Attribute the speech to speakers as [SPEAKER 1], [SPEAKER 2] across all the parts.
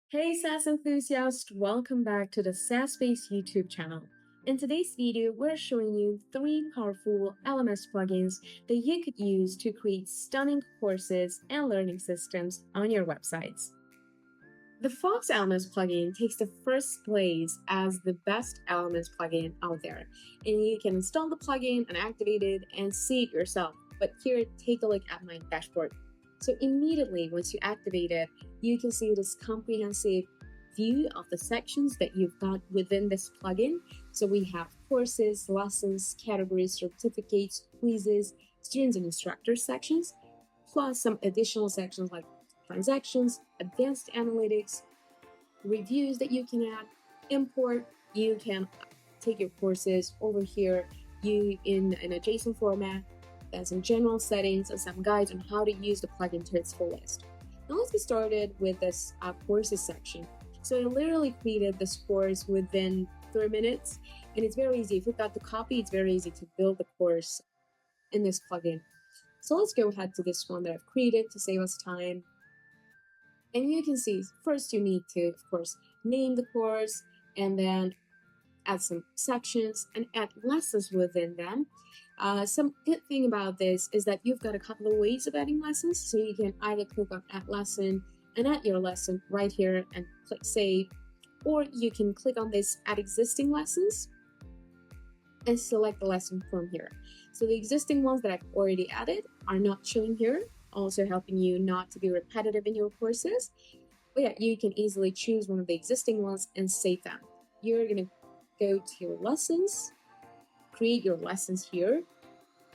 [SPEAKER 1] Hey SaaS enthusiasts, welcome back to the SaaS Space YouTube channel. In today's video, we're showing you 3 powerful LMS plugins that you could use to create stunning courses and learning systems on your websites. The Fox LMS plugin takes the first place as the best LMS plugin out there, and you can install the plugin and activate it and see it yourself. But here, take a look at my dashboard. So immediately once you activate it, you can see this comprehensive view of the sections that you've got within this plugin. So we have courses, lessons, categories, certificates, quizzes, students and instructors sections, plus some additional sections like transactions, advanced analytics, reviews that you can add, import. You can take your courses over here in a JSON format, and some general settings and some guides on how to use the plugin to its fullest. Now let's get started with this courses section. So I literally created this course within 3 minutes, and it's very easy. If you've got the copy, it's very easy to build the course in this plugin. So let's go ahead to this one that I've created to save us time. And you can see first you need to, of course, name the course and then add some sections and add lessons within them. Some good thing about this is that you've got a couple of ways of adding lessons. So you can either click on add lesson and add your lesson right here and click save, or you can click on this add existing lessons and select the lesson from here. So the existing ones that I've already added are not showing here, also helping you not to be repetitive in your courses. But yeah, you can easily choose one of the existing ones and save them. You're going to go to your lessons, create your lessons here.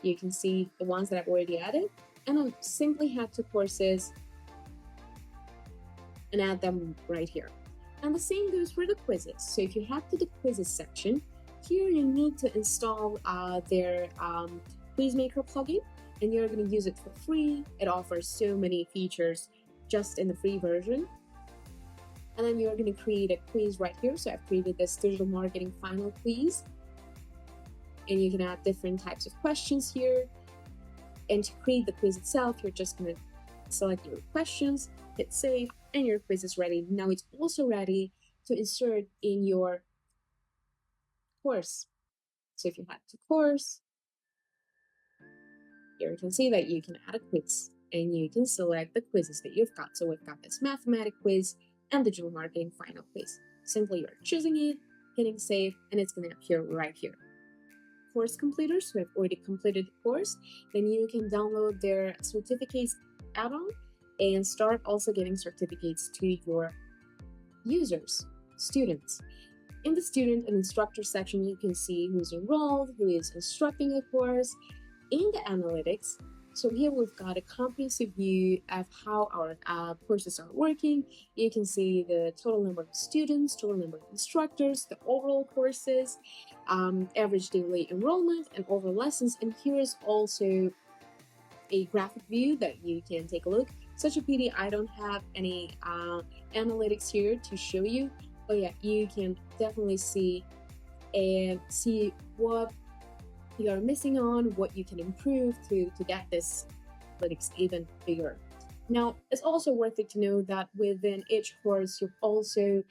[SPEAKER 1] You can see the ones that I've already added, and I'll simply head to courses and add them right here. And the same goes for the quizzes. So if you head to the quizzes section, here you need to install their Quizmaker plugin, and you're going to use it for free. It offers so many features just in the free version. And then you're going to create a quiz right here. So I've created this digital marketing final quiz. And you can add different types of questions here. And to create the quiz itself, you're just going to select your questions, hit save, and your quiz is ready. Now it's also ready to insert in your course. So if you head to course, here you can see that you can add a quiz and you can select the quizzes that you've got. So we've got this mathematics quiz and digital marketing final quiz. Simply you're choosing it, hitting save, and it's going to appear right here. Course completers who have already completed the course, then you can download their certificates add-on and start also giving certificates to your users, students. In the student and instructor section, you can see who's enrolled, who is instructing a course. In the analytics, so here we've got a comprehensive view of how our courses are working. You can see the total number of students, total number of instructors, the overall courses, average daily enrollment, and overall lessons. And here is also a graphic view that you can take a look. Such a pity I don't have any analytics here to show you, but yeah, you can definitely see what you are missing on, what you can improve to get this analytics even bigger. Now, it's also worth it to know that within each course, you've also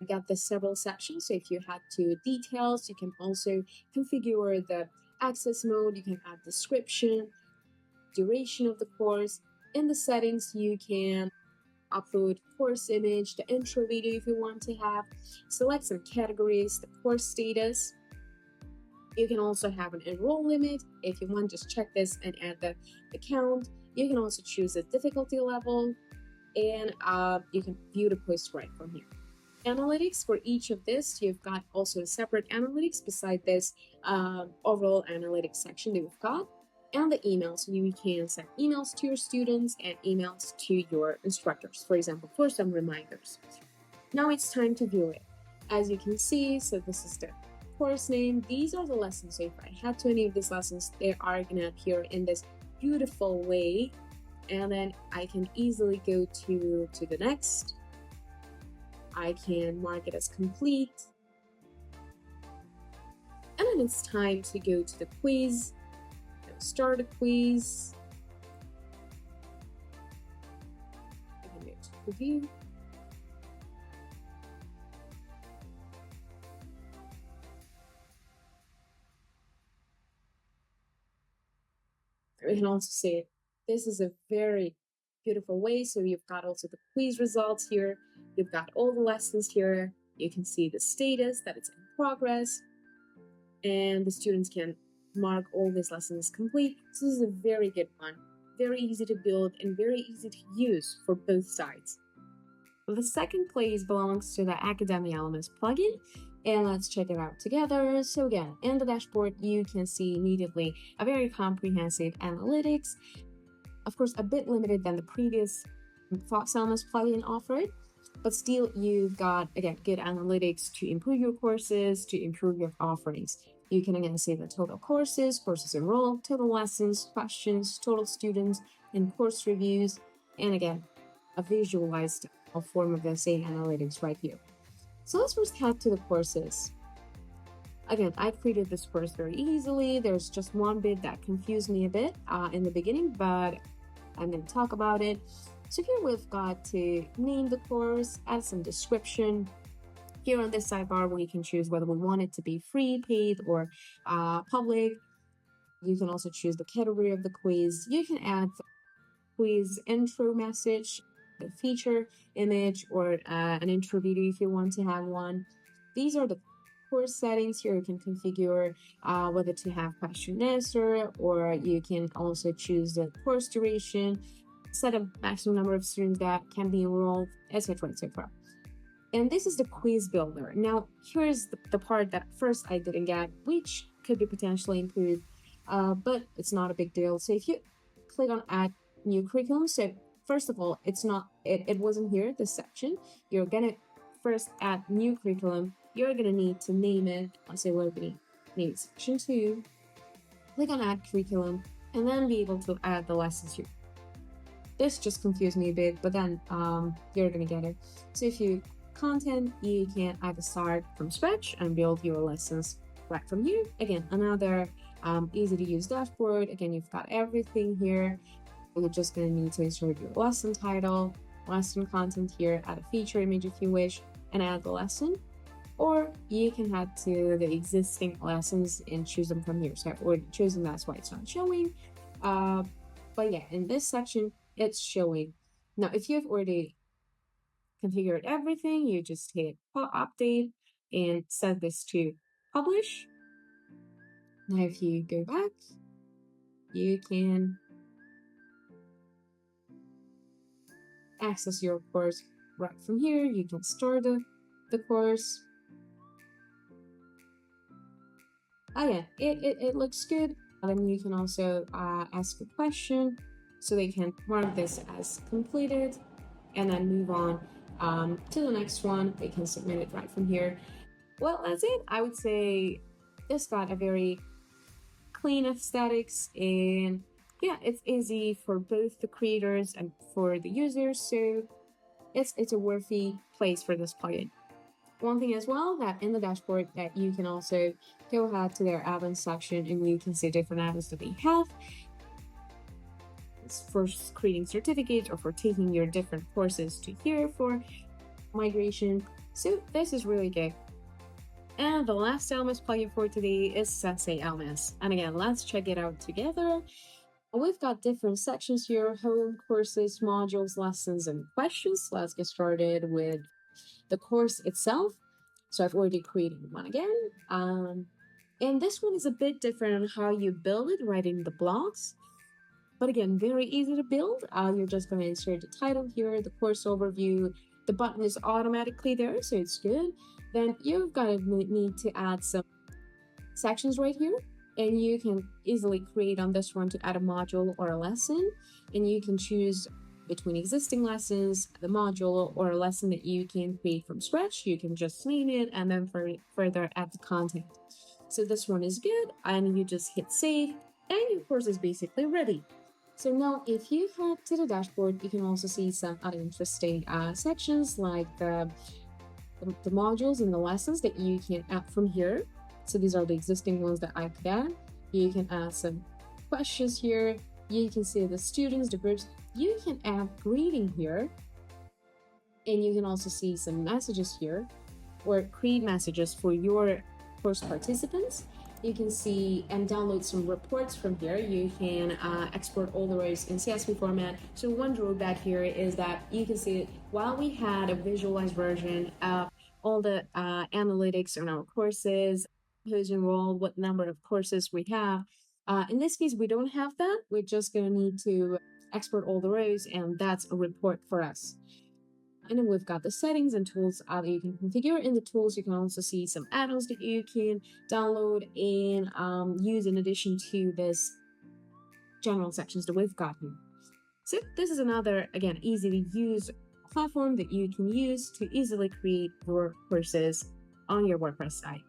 [SPEAKER 1] got the several sections. So if you head to details, you can also configure the access mode, you can add description, duration of the course. In the settings, you can upload course image, the intro video if you want to have, select some categories, the course status. You can also have an enroll limit. If you want, just check this and add the count. You can also choose a difficulty level, and you can view the post right from here. Analytics for each of this, you've got also a separate analytics beside this overall analytics section that we've got, and the emails. You can send emails to your students and emails to your instructors, for example, for some reminders. Now it's time to view it. As you can see, so this is the course name. These are the lessons. So if I head to any of these lessons, they are going to appear in this beautiful way. And then I can easily go to the next. I can mark it as complete. And then it's time to go to the quiz. Start a quiz. I can go to review. We can also say this is a very beautiful way. So you've got also the quiz results here. You've got all the lessons here. You can see the status that it's in progress, and the students can mark all these lessons complete. So this is a very good one. Very easy to build and very easy to use for both sides. The second place belongs to the Academy LMS plugin, and let's check it out together. So again, in the dashboard, you can see immediately a very comprehensive analytics. Of course, a bit limited than the previous SaaS LMS plugin offered, but still you've got, again, good analytics to improve your courses, to improve your offerings. You can again see the total courses enrolled, total lessons, questions, total students, and course reviews, and again, a visualized form of the same analytics right here. So let's first head to the courses. Again, I created this course very easily. There's just one bit that confused me a bit in the beginning, but I'm going to talk about it. So here we've got to name the course, add some description. Here on this sidebar, we can choose whether we want it to be free, paid, or public. You can also choose the category of the quiz. You can add quiz intro message, the feature image, or an intro video if you want to have one. These are the course settings. Here you can configure whether to have question and answer, or you can also choose the course duration, set a maximum number of students that can be enrolled, etc., etc. And this is the quiz builder. Now, here's the part that first I didn't get, which could be potentially improved, but it's not a big deal. So if you click on add new curriculum, so first of all, it wasn't here, this section. You're gonna first add new curriculum. You're gonna need to name it. I'll say we're gonna name section 2. Click on add curriculum, and then be able to add the lessons here. This just confused me a bit, but then you're gonna get it. So if you content, you can either start from scratch and build your lessons right from here. Again, another easy to use dashboard. Again, you've got everything here. You're just going to need to insert your lesson title, lesson content here, add a feature image if you wish, and add the lesson. Or you can head to the existing lessons and choose them from here. So I've already chosen, that's why it's not showing. But yeah, in this section, it's showing. Now, if you've already configured everything, you just hit update and set this to publish. Now, if you go back, you can access your course right from here. You can store the course. Again, it looks good. Then you can also ask a question, so they can mark this as completed and then move on to the next one. They can submit it right from here. Well, that's it. I would say this got a very clean aesthetics, and yeah, it's easy for both the creators and for the users. So it's a worthy place for this plugin. One thing as well, that in the dashboard that you can also go ahead to their add-ons section and you can see different add-ons that they have. It's for creating certificates or for taking your different courses to here for migration. So this is really good. And the last LMS plugin for today is SaaS LMS. And again, let's check it out together. We've got different sections here: home, courses, modules, lessons, and questions. Let's get started with the course itself. So I've already created one again. And this one is a bit different on how you build it, writing the blogs. But again, very easy to build. You're just going to insert the title here, the course overview. The button is automatically there, so it's good. Then you've got to need to add some sections right here. And you can easily create on this one to add a module or a lesson. And you can choose between existing lessons, the module, or a lesson that you can create from scratch. You can just name it and then further add the content. So this one is good, and you just hit save, and your course is basically ready. So now if you head to the dashboard, you can also see some other interesting sections like the modules and the lessons that you can add from here. So these are the existing ones that I could add. You can add some questions here. You can see the students, the groups. You can add greeting here. And you can also see some messages here, or create messages for your course participants. You can see and download some reports from here. You can export all the rows in CSV format. So one drawback here is that you can see while we had a visualized version of all the analytics on our courses, who's enrolled, what number of courses we have. In this case, we don't have that. We're just going to need to export all the rows, and that's a report for us. And then we've got the settings and tools that you can configure. In the tools, you can also see some add-ons that you can download and use in addition to this general sections that we've got here. So this is another, again, easy to use platform that you can use to easily create your courses on your WordPress site.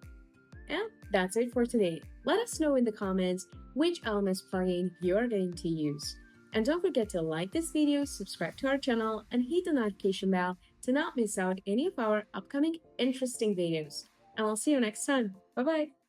[SPEAKER 1] And that's it for today. Let us know in the comments which LMS plugin you're going to use. And don't forget to like this video, subscribe to our channel, and hit the notification bell to not miss out any of our upcoming interesting videos. And I'll see you next time. Bye-bye.